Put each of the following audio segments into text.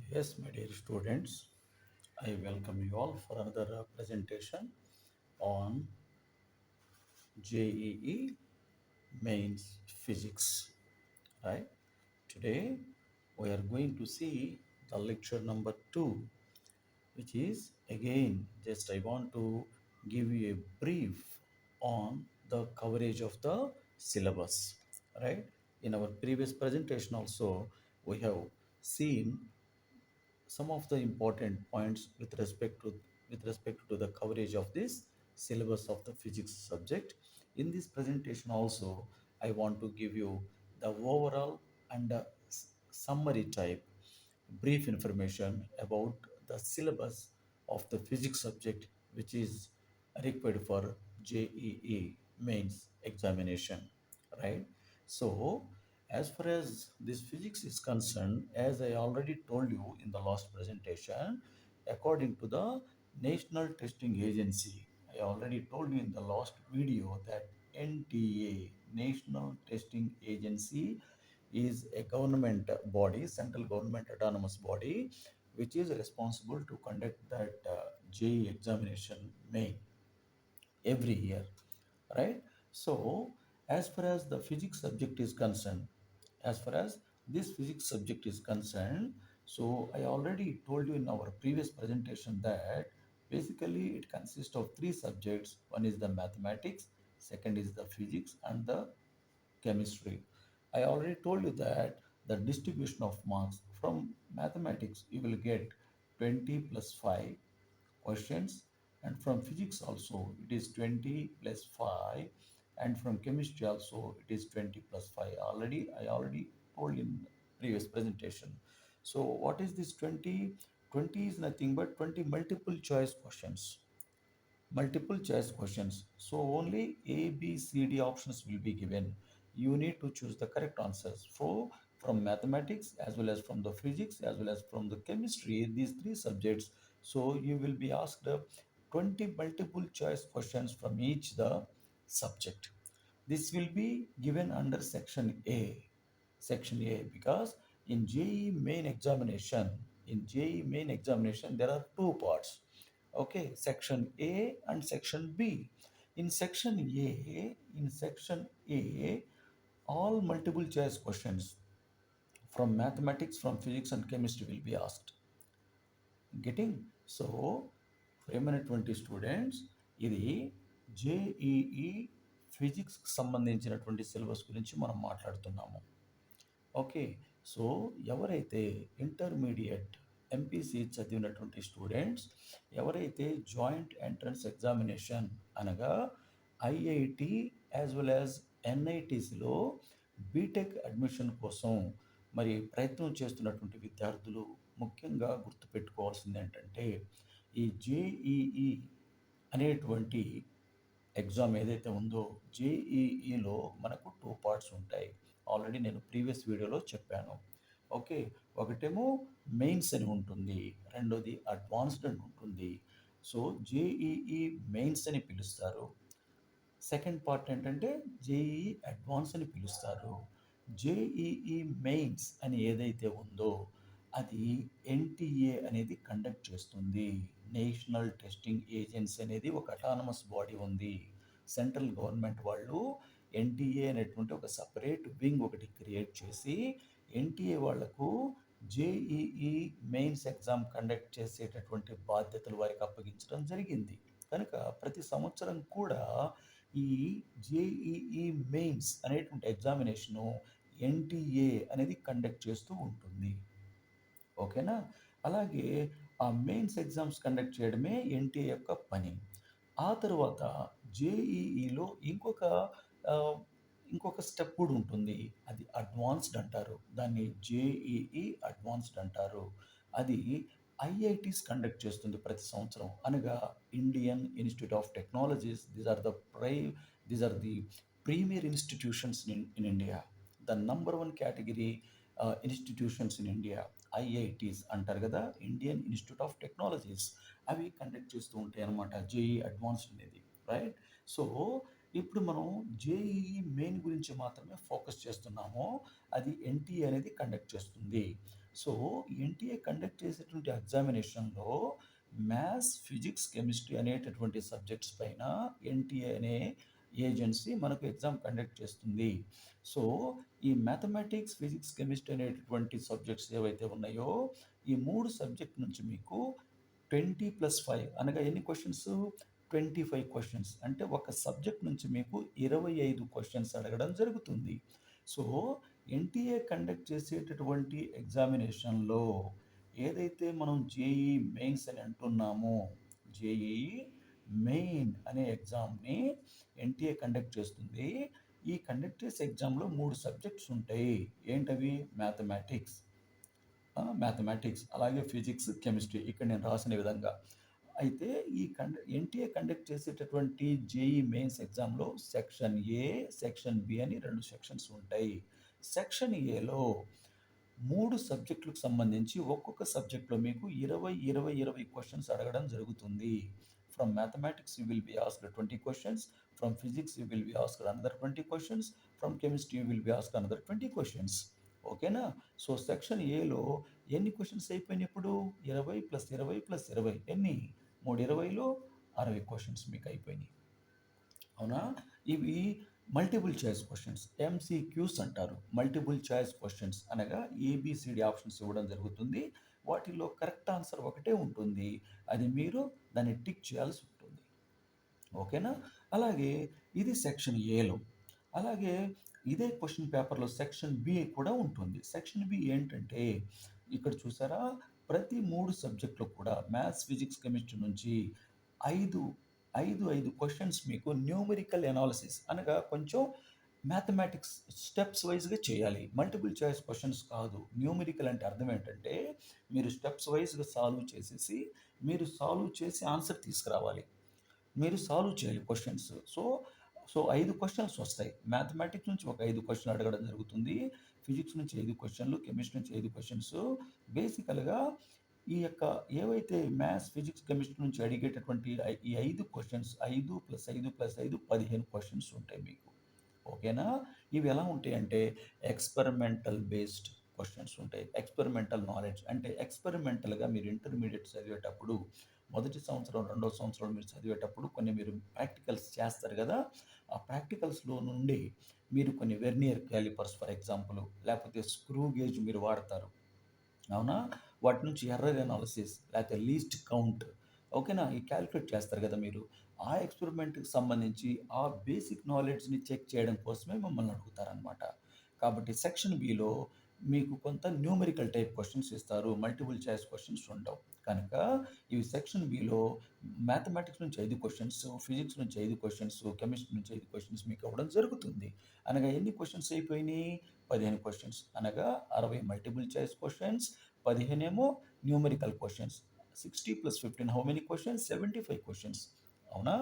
Yes, my dear students, I welcome you all for another presentation on JEE Mains Physics. Right? Today we are going to see the lecture number 2, which is again just I want to give you a brief on the coverage of the syllabus. Right? In our previous presentation also we have seen some of the important points with respect to the coverage of this syllabus of the physics subject. In this presentation also I want to give you the overall and summary type brief information about the syllabus of the physics subject which is required for JEE mains examination, right? So as far as this physics is concerned, as I already told you in the last presentation, according to the National Testing Agency, I already told you in the last video that NTA, National Testing Agency, is a government body, central government autonomous body, which is responsible to conduct that JEE examination main every year, right? So, as far as the physics subject is concerned, as far as this physics subject is concerned, so I already told you in our previous presentation that basically it consists of three subjects. One is the mathematics, second is the physics, and the chemistry. I already told you that the distribution of marks from mathematics you will get 20 plus 5 questions, and from physics also it is 20 plus 5, and from chemistry also it is 20 plus 5. I already told in previous presentation. So what is this 20? 20 is nothing but 20 multiple choice questions. Multiple choice questions. So only A, B, C, D options will be given. You need to choose the correct answers for from mathematics as well as from the physics as well as from the chemistry, these three subjects. So you will be asked 20 multiple choice questions from each the subject. This will be given under section A. Section A, because in JEE main examination, there are two parts. Okay, section A and section B. In section A, all multiple choice questions from mathematics, from physics and chemistry will be asked. Getting? So ప్రియమైనటువంటి students, ఇది JEE ఫిజిక్స్కి సంబంధించినటువంటి syllabus గురించి మనం మాట్లాడుతున్నాము. Okay. So ఎవరైతే intermediate MPC చదివినటువంటి students, ఎవరైతే జాయింట్ ఎంట్రన్స్ ఎగ్జామినేషన్ అనగా ఐఐటి యాజ్ వెల్ యాజ్ ఎన్ఐటీస్లో బీటెక్ అడ్మిషన్ కోసం మరి ప్రయత్నం చేస్తున్నటువంటి విద్యార్థులు ముఖ్యంగా గుర్తుపెట్టుకోవాల్సింది ఏంటంటే, ఈ జేఈఈ అనేటువంటి ఎగ్జామ్ ఏదైతే ఉందో, జేఈఈలో మనకు టూ పార్ట్స్ ఉంటాయి. ఆల్రెడీ నేను ప్రీవియస్ వీడియోలో చెప్పాను. ఓకే. ఒకటేమో మెయిన్స్ అని ఉంటుంది, రెండోది అడ్వాన్స్డ్ అని ఉంటుంది. సో జేఈఈ మెయిన్స్ అని పిలుస్తారు. సెకండ్ పార్ట్ ఏంటంటే జేఈఈ అడ్వాన్స్ అని పిలుస్తారు. జేఈఈ మెయిన్స్ అని ఏదైతే ఉందో అది ఎన్టీఏ అనేది కండక్ట్ చేస్తుంది. నేషనల్ టెస్టింగ్ ఏజెన్సీ అనేది ఒక అటానమస్ బాడీ ఉంది. సెంట్రల్ గవర్నమెంట్ వాళ్ళు ఎన్టీఏ అనేటువంటి ఒక సపరేట్ వింగ్ ఒకటి క్రియేట్ చేసి ఎన్టీఏ వాళ్లకు జేఈఈ మెయిన్స్ ఎగ్జామ్ కండక్ట్ చేసేటటువంటి బాధ్యతలు వారికి అప్పగించడం జరిగింది. కనుక ప్రతి సంవత్సరం కూడా ఈ జేఈఈ మెయిన్స్ అనేటువంటి ఎగ్జామినేషను ఎన్టీఏ అనేది కండక్ట్ చేస్తూ ఉంటుంది. ఓకేనా? అలాగే ఆ మెయిన్స్ ఎగ్జామ్స్ కండక్ట్ చేయడమే ఎన్టీఏ యొక్క పని. ఆ తరువాత జేఈఈలో ఇంకొక స్టెప్ కూడా ఉంటుంది. అది అడ్వాన్స్డ్ అంటారు. దాన్ని జేఈఈ అడ్వాన్స్డ్ అంటారు. అది ఐఐటీస్ కండక్ట్ చేస్తుంది ప్రతి సంవత్సరం. అనగా Indian Institute of Technologies. These are the premier institutions in India. The number one category institutions in India, IITs అంటారు కదా, ఇండియన్ ఇన్స్టిట్యూట్ ఆఫ్ టెక్నాలజీస్. అవి కండక్ట్ చేస్తూ ఉంటాయి అన్నమాట జేఈ అడ్వాన్స్డ్ అనేది, రైట్? సో ఇప్పుడు మనం జేఈఈ మెయిన్ గురించి మాత్రమే ఫోకస్ చేస్తున్నాము. అది ఎన్టీఏ అనేది కండక్ట్ చేస్తుంది. సో ఎన్టీఏ కండక్ట్ చేసేటువంటి ఎగ్జామినేషన్లో మ్యాథ్స్, ఫిజిక్స్, కెమిస్ట్రీ అనేటటువంటి సబ్జెక్ట్స్ పైన ఎన్టీఏ అనే ఏజెన్సీ మనకు ఎగ్జామ్ కండక్ట్ చేస్తుంది. సో ఈ మ్యాథమెటిక్స్, ఫిజిక్స్, కెమిస్ట్రీ అనేటటువంటి సబ్జెక్ట్స్ ఏవైతే ఉన్నాయో ఈ 3 సబ్జెక్ట్ నుంచి మీకు 20+5 అనగా ఎన్ని క్వశ్చన్స్? 25 క్వశ్చన్స్. అంటే ఒక సబ్జెక్ట్ నుంచి మీకు 25 క్వశ్చన్స్ అడగడం జరుగుతుంది. సో ఎన్టీఏ కండక్ట్ చేసేటటువంటి ఎగ్జామినేషన్లో ఏదైతే మనం జేఈఈ మెయిన్స్ అని అంటున్నామో, జేఈఈ మెయిన్ అనే ఎగ్జామ్ని ఎన్టీఏ కండక్ట్ చేస్తుంది. ఈ కండక్ట్ చేసే ఎగ్జామ్లో 3 సబ్జెక్ట్స్ ఉంటాయి. ఏంటవి? మ్యాథమెటిక్స్, అలాగే ఫిజిక్స్, కెమిస్ట్రీ ఇక్కడ నేను రాసిన విధంగా. అయితే ఈ ఎన్టీఏ కండక్ట్ చేసేటటువంటి జేఈ మెయిన్స్ ఎగ్జామ్లో సెక్షన్ ఏ, సెక్షన్ బి అని 2 సెక్షన్స్ ఉంటాయి. సెక్షన్ ఏలో 3 సబ్జెక్టులకు సంబంధించి ఒక్కొక్క సబ్జెక్ట్లో మీకు 20 క్వశ్చన్స్ అడగడం జరుగుతుంది. From mathematics you will be asked 20 questions, from physics you will be asked another 20 questions, from chemistry you will be asked another 20 questions. ఓకేనా? సో సెక్షన్ ఏలో ఎన్ని క్వశ్చన్స్ అయిపోయినాయి ఇప్పుడు? 20 + 20 + 20 ఎన్ని? 3 20లో 60 క్వశ్చన్స్ మీకు అయిపోయినాయి. అవునా? ఇవి మల్టిపుల్ చాయిస్ క్వశ్చన్స్, ఎంసీక్యూస్ అంటారు. మల్టిపుల్ చాయిస్ క్వశ్చన్స్ అనగా ఏబిసిడి ఆప్షన్స్ ఇవ్వడం జరుగుతుంది. వాటిల్లో కరెక్ట్ ఆన్సర్ ఒకటే ఉంటుంది. అది మీరు దాన్ని టిక్ చేయాల్సి ఉంటుంది. ఓకేనా? అలాగే ఇది సెక్షన్ ఏలో. అలాగే ఇదే క్వశ్చన్ పేపర్లో సెక్షన్ బి కూడా ఉంటుంది. సెక్షన్ బి ఏంటంటే ఇక్కడ చూసారా, ప్రతి 3 సబ్జెక్టులు కూడా మ్యాథ్స్, ఫిజిక్స్, కెమిస్ట్రీ నుంచి 5 క్వశ్చన్స్ మీకు న్యూమరికల్ ఎనాలిసిస్ అనగా కొంచెం మ్యాథమెటిక్స్ స్టెప్స్ వైజ్గా చేయాలి. మల్టిపుల్ చాయిస్ క్వశ్చన్స్ కాదు. న్యూమరికల్ అంటే అర్థం ఏంటంటే మీరు స్టెప్స్ వైజ్గా సాల్వ్ చేసేసి మీరు సాల్వ్ చేసి ఆన్సర్ తీసుకురావాలి. మీరు సాల్వ్ చేయాలి క్వశ్చన్స్. సో 5 క్వశ్చన్స్ వస్తాయి. మ్యాథమెటిక్స్ నుంచి ఒక 5 క్వశ్చన్లు అడగడం జరుగుతుంది. ఫిజిక్స్ నుంచి 5 క్వశ్చన్లు, కెమిస్ట్రీ నుంచి 5 క్వశ్చన్స్. బేసికల్గా ఈ యొక్క ఏవైతే మ్యాథ్స్, ఫిజిక్స్, కెమిస్ట్రీ నుంచి అడిగేటటువంటి ఈ 5 క్వశ్చన్స్ 5 + 5 + 5 15 క్వశ్చన్స్ ఉంటాయి మీకు. ఓకేనా? ఇవి ఎలా ఉంటాయంటే ఎక్స్పెరిమెంటల్ బేస్డ్ క్వశ్చన్స్ ఉంటాయి. ఎక్స్పెరిమెంటల్ నాలెడ్జ్ అంటే ఎక్స్పెరిమెంటల్గా మీరు ఇంటర్మీడియట్ చదివేటప్పుడు మొదటి సంవత్సరం, రెండో సంవత్సరం మీరు చదివేటప్పుడు కొన్ని మీరు ప్రాక్టికల్స్ చేస్తారు కదా. ఆ ప్రాక్టికల్స్లో నుండి మీరు కొన్ని వెర్నియర్ క్యాలిపర్స్ ఫర్ ఎగ్జాంపుల్, లేకపోతే స్క్రూ గేజ్ మీరు వాడతారు. అవునా? వాటి నుంచి ఎర్రర్ ఎనాలిసిస్ లేకపోతే లీస్ట్ కౌంట్, ఓకేనా, ఈ క్యాలిక్యులేట్ చేస్తారు కదా మీరు. ఆ ఎక్స్పెరిమెంట్కి సంబంధించి ఆ బేసిక్ నాలెడ్జ్ని చెక్ చేయడం కోసమే మమ్మల్ని అడుగుతారనమాట. కాబట్టి సెక్షన్ బిలో మీకు కొంత న్యూమరికల్ టైప్ క్వశ్చన్స్ ఇస్తారు. మల్టిపుల్ చాయిస్ క్వశ్చన్స్ ఉండవు. కనుక ఇవి సెక్షన్ బిలో మ్యాథమెటిక్స్ నుంచి 5 క్వశ్చన్స్, ఫిజిక్స్ నుంచి 5 క్వశ్చన్స్, కెమిస్ట్రీ నుంచి 5 క్వశ్చన్స్ మీకు ఇవ్వడం జరుగుతుంది. అనగా ఎన్ని క్వశ్చన్స్ అయిపోయినాయి? 15 క్వశ్చన్స్. అనగా 60 మల్టిపుల్ చాయిస్ క్వశ్చన్స్, 15 ఏమో numerical questions. 60 + 15 how many questions? 75 క్వశ్చన్స్. అవునా?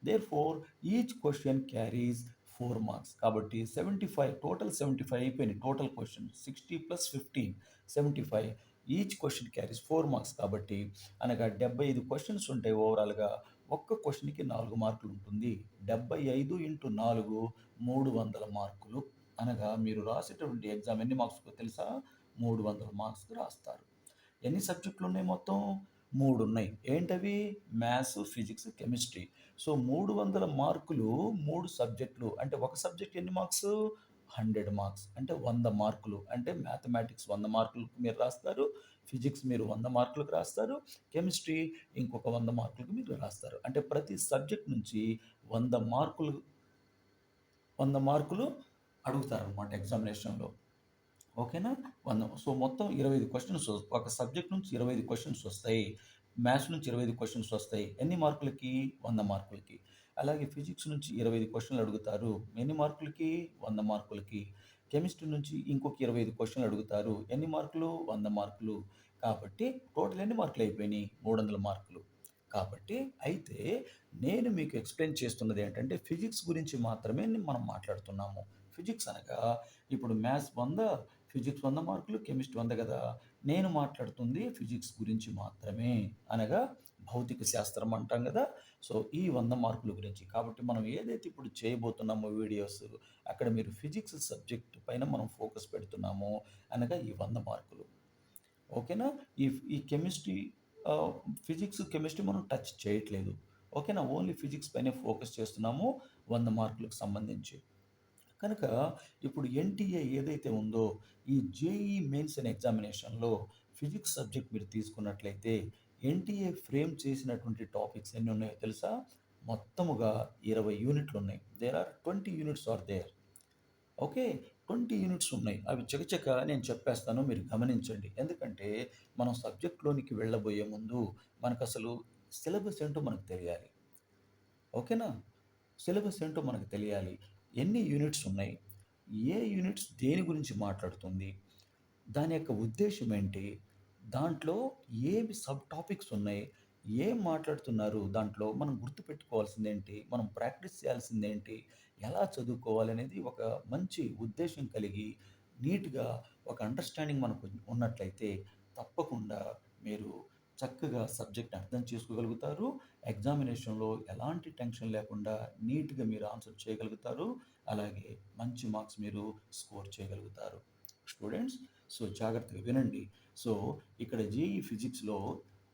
Therefore each question carries 4 marks. కాబట్టి 75 టోటల్ 75 అయిపోయినాయి. Total question 60 + 15 75. Each question carries 4 marks. కాబట్టి అనగా 75 క్వశ్చన్స్ ఉంటాయి ఓవరాల్గా. ఒక్క క్వశ్చన్కి 4 మార్కులు ఉంటుంది. 75 × 4 300 మార్కులు. అనగా మీరు రాసేటటువంటి ఎగ్జామ్ ఎన్ని మార్క్స్కో తెలుసా? 300 మార్క్స్కి రాస్తారు. ఎన్ని సబ్జెక్టులు ఉన్నాయి మొత్తం? 3 ఉన్నాయి. ఏంటవి? Maths, physics, chemistry. సో 300 మార్కులు 3 సబ్జెక్టులు. అంటే ఒక సబ్జెక్ట్ ఎన్ని మార్క్స్? 100 మార్క్స్. అంటే 100 మార్కులు. అంటే మ్యాథమెటిక్స్ 100 మార్కులకు మీరు రాస్తారు, ఫిజిక్స్ మీరు 100 మార్కులకు రాస్తారు, కెమిస్ట్రీ ఇంకొక 100 మార్కులకు మీరు రాస్తారు. అంటే ప్రతి సబ్జెక్ట్ నుంచి 100 మార్కులు 100 మార్కులు అడుగుతారనమాట ఎగ్జామినేషన్లో. ఓకేనా? 100. సో మొత్తం 25 క్వశ్చన్స్. ఒక సబ్జెక్ట్ నుంచి 25 క్వశ్చన్స్ వస్తాయి. మ్యాథ్స్ నుంచి 25 క్వశ్చన్స్ వస్తాయి. ఎన్ని మార్కులకి? 100 మార్కులకి. అలాగే ఫిజిక్స్ నుంచి 25 క్వశ్చన్లు అడుగుతారు. ఎన్ని మార్కులకి? 100 మార్కులకి. కెమిస్ట్రీ నుంచి ఇంకొక 25 క్వశ్చన్లు అడుగుతారు. ఎన్ని మార్కులు? 100 మార్కులు. కాబట్టి టోటల్ ఎన్ని మార్కులు అయిపోయినాయి? 300 మార్కులు. కాబట్టి అయితే నేను మీకు ఎక్స్ప్లెయిన్ చేస్తున్నది ఏంటంటే ఫిజిక్స్ గురించి మాత్రమే మనం మాట్లాడుతున్నాము. ఫిజిక్స్ అనగా ఇప్పుడు మ్యాథ్స్ 100, ఫిజిక్స్ 100 మార్కులు, కెమిస్ట్రీ 100 కదా. నేను మాట్లాడుతుంది ఫిజిక్స్ గురించి మాత్రమే. అనగా భౌతిక శాస్త్రం అంటాం కదా. సో ఈ 100 మార్కుల గురించి. కాబట్టి మనం ఏదైతే ఇప్పుడు చేయబోతున్నామో వీడియోస్, అక్కడ మీరు ఫిజిక్స్ సబ్జెక్ట్ పైన మనం ఫోకస్ పెడుతున్నామో అనగా ఈ 100 మార్కులు. ఓకేనా? ఈ ఈ కెమిస్ట్రీ ఫిజిక్స్, కెమిస్ట్రీ మనం టచ్ చేయట్లేదు. ఓకేనా? ఓన్లీ ఫిజిక్స్ పైనే ఫోకస్ చేస్తున్నాము 100 మార్కులకు సంబంధించి. కనుక ఇప్పుడు ఎన్టీఏ ఏదైతే ఉందో, ఈ జేఈఈ మెయిన్స్ అండ్ ఎగ్జామినేషన్‌లో ఫిజిక్స్ సబ్జెక్ట్ మీరు తీసుకున్నట్లయితే, ఎన్టీఏ ఫ్రేమ్ చేసినటువంటి టాపిక్స్ ఎన్ని ఉన్నాయో తెలుసా? మొత్తముగా 20 యూనిట్లున్నాయి. There are 20 units are there. Okay. 20 units ఉన్నాయి. అవి చకచక నేను చెప్పేస్తాను. మీరు గమనించండి. ఎందుకంటే, మనం సబ్జెక్ట్‌లోనికి వెళ్ళబోయే ముందు మనకసలు సిలబస్ ఏంటో మనకు తెలియాలి. ఓకేనా? సిలబస్ ఏంటో మనకు తెలియాలి. ఎన్ని యూనిట్స్ ఉన్నాయి? ఏ యూనిట్స్ దేని గురించి మాట్లాడుతుంది? దాని యొక్క ఉద్దేశ్యం ఏంటి? దాంట్లో ఏమి సబ్ టాపిక్స్ ఉన్నాయి? ఏం మాట్లాడుతున్నారు దాంట్లో? మనం గుర్తుపెట్టుకోవాల్సిందేంటి? మనం ప్రాక్టీస్ చేయాల్సిందేంటి? ఎలా చదువుకోవాలనేది ఒక మంచి ఉద్దేశ్యం కలిగి, నీట్‌గా ఒక అండర్‌స్టాండింగ్ మనకు ఉన్నట్లయితే తప్పకుండా మీరు చక్కగా సబ్జెక్ట్ అర్థం చేసుకోగలుగుతారు. ఎగ్జామినేషన్‌లో ఎలాంటి టెన్షన్ లేకుండా నీట్‌గా మీరు ఆన్సర్ చేయగలుగుతారు. అలాగే మంచి మార్క్స్ మీరు స్కోర్ చేయగలుగుతారు. స్టూడెంట్స్, సో జాగ్రత్తగా వినండి. సో ఇక్కడ జేఈఈ ఫిజిక్స్‌లో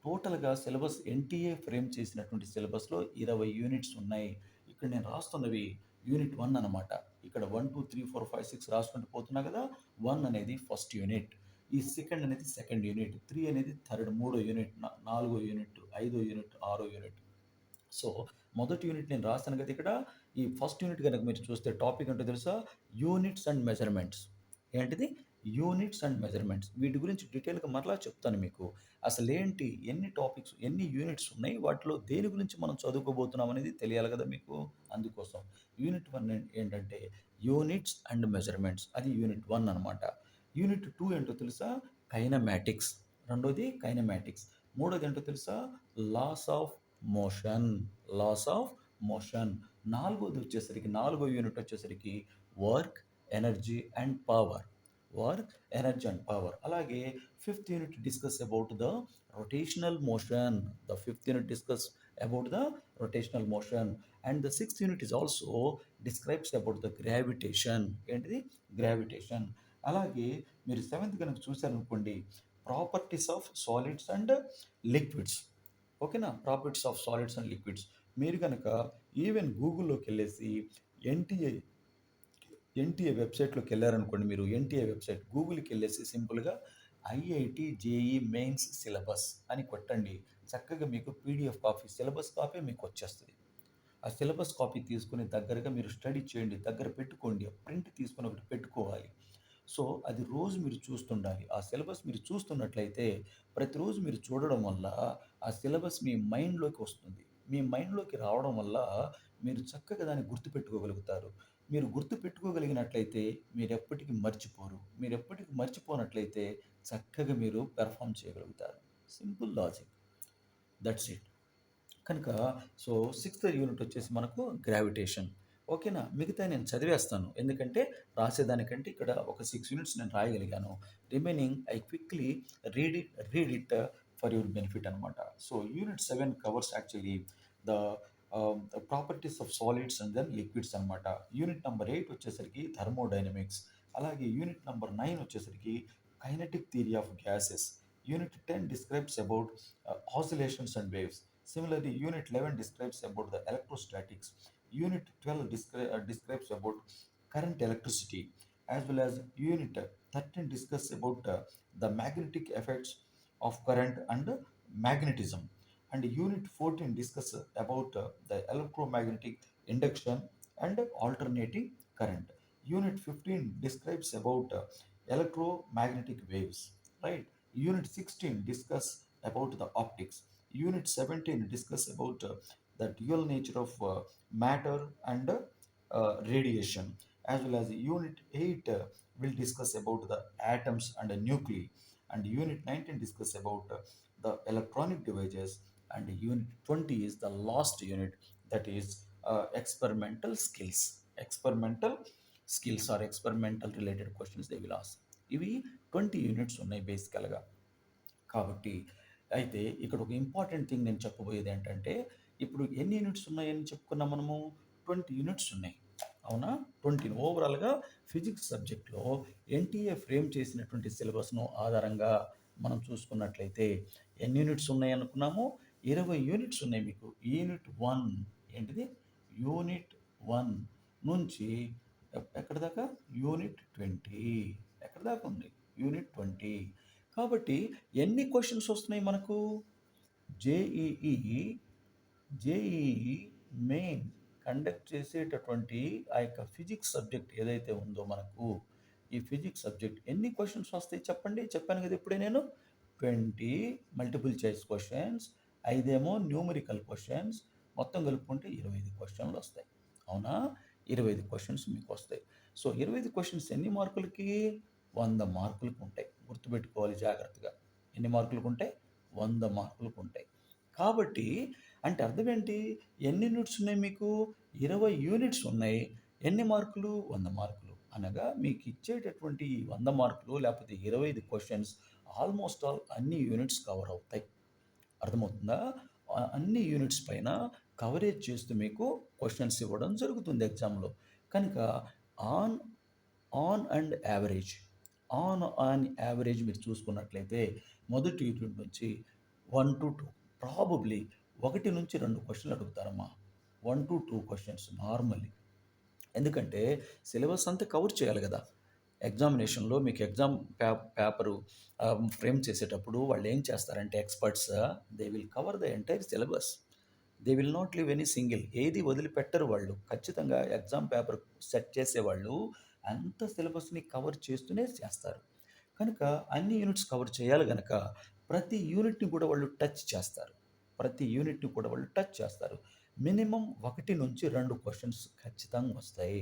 టోటల్‌గా సిలబస్ ఎన్టీఏ ఫ్రేమ్ చేసినటువంటి సిలబస్‌లో 20 యూనిట్స్ ఉన్నాయి. ఇక్కడ నేను రాస్తున్నవి యూనిట్ 1 అనమాట. ఇక్కడ 1, 2, 3, 4, 5, 6 రాసుకుంటూ పోతున్నా కదా! 1 అనేది ఫస్ట్ యూనిట్. ఈ సెకండ్ అనేది సెకండ్ యూనిట్. 3 అనేది థర్డ్ మూడో యూనిట్. నాలుగో యూనిట్, ఐదో యూనిట్, ఆరో యూనిట్. సో, మొదటి యూనిట్ నేను రాసాను కదా ఇక్కడ. ఈ ఫస్ట్ యూనిట్ గనక మీరు చూస్తే టాపిక్ ఏంటో తెలుసా? Units and measurements. ఏంటిది? Units and measurements. వీటి గురించి డీటెయిల్‌గా మరలా చెప్తాను మీకు. అసలేంటి? ఎన్ని టాపిక్స్, ఎన్ని యూనిట్స్ ఉన్నాయి? వాటిలో దేని గురించి మనం చదువుకోబోతున్నాం అనేది తెలియాలి కదా మీకు. అందుకోసం. యూనిట్ 1 ఏంటంటే యూనిట్స్ అండ్ మెజర్‌మెంట్స్. అది యూనిట్ 1 అనమాట. యూనిట్ 2 ఏంటో తెలుసా? కైనమాటిక్స్. రెండోది కైనమాటిక్స్. మూడోది ఏంటో తెలుసా? Laws of motion. Laws of motion. నాలుగోది వచ్చేసరికి, నాలుగో యూనిట్ వచ్చేసరికి work, energy and power. Work, energy and power. అలాగే fifth unit discuss about the rotational motion. The fifth unit discuss about the rotational motion. And the sixth unit is also describes about the gravitation. ఏంటిది? Gravitation. అలాగే మీరు seventh కనుక చూశారనుకోండి, properties of solids and liquids. ఓకేనా? Properties of solids and liquids. మీరు గనక even గూగుల్‌లోకి వెళ్ళేసి NTA NTA వెబ్‌సైట్‌లోకి వెళ్లారనుకోండి మీరు. ఎన్టీఏ వెబ్‌సైట్ గూగుల్‌కి వెళ్ళేసి సింపుల్‌గా ఐఐటీ జేఈఈ మెయిన్స్ సిలబస్ అని కొట్టండి. చక్కగా మీకు పీడీఎఫ్ కాపీ, సిలబస్ కాపీ మీకు వచ్చేస్తది. ఆ సిలబస్ కాపీ తీసుకొని దగ్గరగా మీరు స్టడీ చేయండి. దగ్గర పెట్టుకోండి. ప్రింట్ తీసుకొని ఒకటి పెట్టుకోవాలి. సో, అది రోజు మీరు చూస్తుండాలి. ఆ సిలబస్ మీరు చూస్తున్నట్లయితే, ప్రతిరోజు మీరు చూడడం వల్ల, ఆ సిలబస్ మీ మైండ్‌లోకి వస్తుంది. మీ మైండ్‌లోకి రావడం వల్ల, మీరు చక్కగా దాన్ని గుర్తుపెట్టుకోగలుగుతారు. మీరు గుర్తుపెట్టుకోగలిగినట్లయితే, మీరెప్పటికి మర్చిపోరు. మీరెప్పటికి మర్చిపోనట్లయితే, చక్కగా మీరు పెర్ఫార్మ్ చేయగలుగుతారు. Simple logic. That's it. కనుక సో, సిక్స్త్ యూనిట్ వచ్చేసి మనకు గ్రావిటేషన్. ఓకేనా? మిగతాయి నేను చదివేస్తాను. ఎందుకంటే రాసేదానికంటే ఇక్కడ ఒక 6 యూనిట్స్ నేను రాయగలిగాను. Remaining I quickly read it for your benefit అనమాట. So, unit 7 covers actually the the properties of solids and then liquids అనమాట. యూనిట్ నంబర్ 8 వచ్చేసరికి థర్మోడైనమిక్స్. అలాగే యూనిట్ నంబర్ 9 వచ్చేసరికి kinetic theory of gases. Unit 10 describes about oscillations and waves. Similarly, Unit 11 describes about the electrostatics. Unit 12 describes about current electricity, as well as Unit 13 discuss about the magnetic effects of current and magnetism. And Unit 14 discuss about the electromagnetic induction and alternating current. Unit 15 describes about electromagnetic waves, right? Unit 16 discuss about the optics. Unit 17 discuss about the dual nature of matter and radiation, as well as Unit 8 will discuss about the atoms and the nuclei, and Unit 19 discuss about the electronic devices, and Unit 20 is the last unit, that is experimental skills. Experimental skills or experimental related questions they will ask. ఇవి 20 units ఉన్నాయి బేసికల్గా. కాబట్టి అయితే ఇక్కడ ఒక important thing నేను చెప్పబోయేది ఏంటంటే, ఇప్పుడు ఎన్ని యూనిట్స్ ఉన్నాయని చెప్పుకున్నాం మనము? 20 యూనిట్స్ ఉన్నాయి. అవునా? 20 ఓవరాల్‌గా ఫిజిక్స్ సబ్జెక్ట్‌లో ఎన్టీఏ ఫ్రేమ్ చేసినటువంటి సిలబస్‌ను ఆధారంగా మనం చూసుకున్నట్లయితే ఎన్ని యూనిట్స్ ఉన్నాయి అనుకున్నాము? 20 యూనిట్స్ ఉన్నాయి మీకు. యూనిట్ 1 ఏంటిది? యూనిట్ 1 నుంచి ఎక్కడి దాకా? యూనిట్ 20 ఎక్కడి దాకా ఉంది? యూనిట్ 20. కాబట్టి ఎన్ని క్వశ్చన్స్ వస్తున్నాయి మనకు? జేఈఈ జేఈఈ మెయిన్ కండక్ట్ చేసేటటువంటి ఆ యొక్క ఫిజిక్స్ సబ్జెక్ట్ ఏదైతే ఉందో మనకు, ఈ ఫిజిక్స్ సబ్జెక్ట్ ఎన్ని క్వశ్చన్స్ వస్తాయి చెప్పండి? చెప్పాను కదా ఇప్పుడే నేను, 20 మల్టిపుల్ చాయిస్ క్వశ్చన్స్, 5 ఏమో న్యూమరికల్ క్వశ్చన్స్, మొత్తం కలుపుకుంటే 25 క్వశ్చన్లు వస్తాయి. అవునా? 25 క్వశ్చన్స్ మీకు వస్తాయి. సో 25 క్వశ్చన్స్ ఎన్ని మార్కులకి? 100 మార్కులకు ఉంటాయి. గుర్తుపెట్టుకోవాలి జాగ్రత్తగా. ఎన్ని మార్కులకు ఉంటాయి? 100 మార్కులకు ఉంటాయి. కాబట్టి అంటే అర్థం ఏంటి? ఎన్ని యూనిట్స్ ఉన్నాయి మీకు? 20 యూనిట్స్ ఉన్నాయి. ఎన్ని మార్కులు? 100 మార్కులు. అనగా మీకు ఇచ్చేటటువంటి ఈ 100 మార్కులు లేకపోతే 25 క్వశ్చన్స్ ఆల్మోస్ట్ ఆల్ అన్ని యూనిట్స్ కవర్ అవుతాయి. అర్థమవుతుందా? అన్ని యూనిట్స్ పైన కవరేజ్ చేస్తూ మీకు క్వశ్చన్స్ ఇవ్వడం జరుగుతుంది ఎగ్జామ్‌లో. కనుక on on and average on average మీరు చూసుకున్నట్లయితే మొదటి యూనిట్ నుంచి 1-2 ప్రాబబ్లీ 1-2 క్వశ్చన్లు అడుగుతారమ్మా. 1-2 క్వశ్చన్స్ నార్మల్లీ. ఎందుకంటే సిలబస్ అంతా కవర్ చేయాలి కదా! ఎగ్జామినేషన్‌లో మీకు ఎగ్జామ్ పేపరు ఫ్రేమ్ చేసేటప్పుడు వాళ్ళు ఏం చేస్తారంటే experts they will cover the entire syllabus. They will not leave any single. ఏది వదిలిపెట్టరు వాళ్ళు. ఖచ్చితంగా ఎగ్జామ్ పేపర్ సెట్ చేసేవాళ్ళు అంత సిలబస్‌ని కవర్ చేస్తూనే చేస్తారు. కనుక అన్ని యూనిట్స్ కవర్ చేయాలి గనక ప్రతి యూనిట్‌ని కూడా వాళ్ళు టచ్ చేస్తారు. ప్రతి యూనిట్‌ని కూడా వాళ్ళు టచ్ చేస్తారు. మినిమమ్ 1-2 క్వశ్చన్స్ ఖచ్చితంగా వస్తాయి.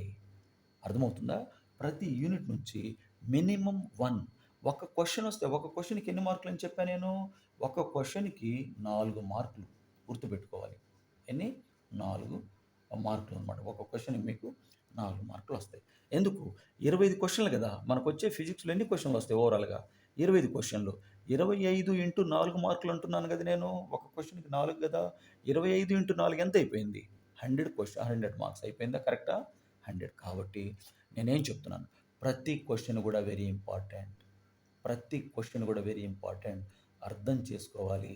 అర్థమవుతుందా? ప్రతి యూనిట్ నుంచి మినిమమ్ 1 ఒక క్వశ్చన్ వస్తే ఒక క్వశ్చన్‌కి ఎన్ని మార్కులని చెప్పా నేను? ఒక క్వశ్చన్‌కి 4 మార్కులు. గుర్తుపెట్టుకోవాలి. ఎన్ని? 4 మార్కులు అనమాట. ఒక క్వశ్చన్‌కి మీకు 4 మార్కులు వస్తాయి. ఎందుకు? 25 క్వశ్చన్లు కదా! మనకొచ్చే ఫిజిక్స్‌లో ఎన్ని క్వశ్చన్లు వస్తాయి ఓవరాల్‌గా? 25 క్వశ్చన్లు. 25 ఇంటూ 4 మార్కులు అంటున్నాను కదా నేను. ఒక క్వశ్చన్‌కి 4 కదా! 25 ఇంటూ 4 ఎంత అయిపోయింది? 100 మార్క్స్ అయిపోయిందా? కరెక్టా? 100 కాబట్టి నేనేం చెప్తున్నాను? ప్రతి క్వశ్చన్ కూడా వెరీ ఇంపార్టెంట్. ప్రతి క్వశ్చన్ కూడా వెరీ ఇంపార్టెంట్. అర్థం చేసుకోవాలి.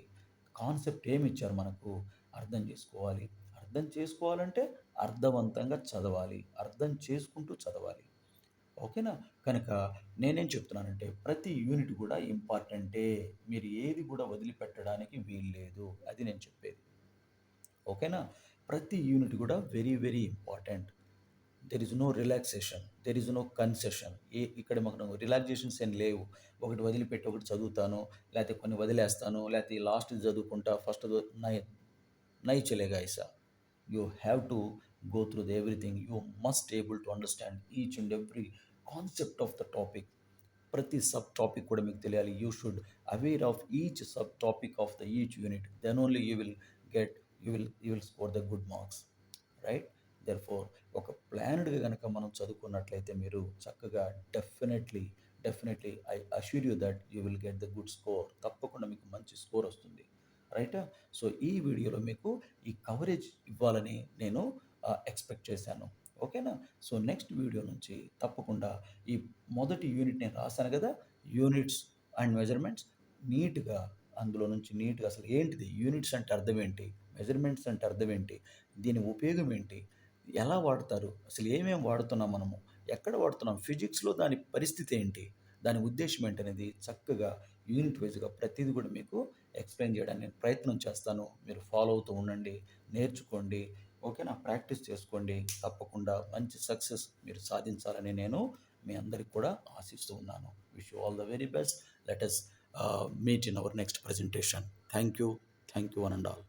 కాన్సెప్ట్ ఏమి ఇచ్చారు మనకు? అర్థం చేసుకోవాలి. అర్థం చేసుకోవాలంటే అర్థవంతంగా చదవాలి. అర్థం చేసుకుంటూ చదవాలి. ఓకేనా? కనుక నేనేం చెప్తున్నానంటే ప్రతి యూనిట్ కూడా ఇంపార్టెంటే. మీరు ఏది కూడా వదిలిపెట్టడానికి వీల్లేదు. అది నేను చెప్పేది. ఓకేనా? ప్రతి యూనిట్ కూడా very very important. There is no relaxation. There is no concession. ఇక్కడ మనకు రిలాక్సేషన్స్ ఏం లేవు. ఒకటి వదిలిపెట్టి ఒకటి చదువుతాను. లేతే కొన్ని వదిలేస్తాను. లేతే లాస్ట్‌ది చదువుకుంటా. ఫస్ట్‌ది नहीं चलेगा ऐसा. You have to go through the everything. You must able to understand each and every concept of the topic. ప్రతి సబ్ టాపిక్ కూడా మీకు తెలియాలి. You should aware of each sub topic of the each unit. Then only get you will score the good marks. Right? Therefore ఒక ప్లాన్డ్‌గా గనక మనం చదువుకున్నట్లయితే మీరు చక్కగా definitely I assure you that you will get the good score. తప్పకుండా మీకు మంచి స్కోర్ వస్తుంది. రైటా? సో ఈ వీడియోలో మీకు ఈ కవరేజ్ ఇవ్వాలని నేను ఎక్స్‌పెక్ట్ చేశాను. ఓకేనా? సో నెక్స్ట్ వీడియో నుంచి తప్పకుండా ఈ మొదటి యూనిట్ నేను రాశాను కదా! యూనిట్స్ అండ్ మెజర్‌మెంట్స్ నీట్‌గా అందులో నుంచి నీట్‌గా అసలు ఏంటిది? యూనిట్స్ అంటే అర్థం ఏంటి? మెజర్‌మెంట్స్ అంటే అర్థం ఏంటి? దీని ఉపయోగం ఏంటి? ఎలా వాడతారు? అసలు ఏమేమి వాడుతున్నాం మనము? ఎక్కడ వాడుతున్నాం? ఫిజిక్స్‌లో దాని పరిస్థితి ఏంటి? దాని ఉద్దేశ్యం ఏంటనేది చక్కగా యూనిట్ వైస్‌గా ప్రతీది కూడా మీకు ఎక్స్‌ప్లెయిన్ చేయడానికి నేను ప్రయత్నం చేస్తాను. మీరు ఫాలో అవుతూ ఉండండి. నేర్చుకోండి. ఓకేనా? ప్రాక్టీస్ చేసుకోండి. తప్పకుండా మంచి సక్సెస్ మీరు సాధించాలని నేను మీ అందరికి కూడా ఆశిస్తూ ఉన్నాను. Wish you all the very best. Let us meet in our next presentation. Thank you. Thank you one and all.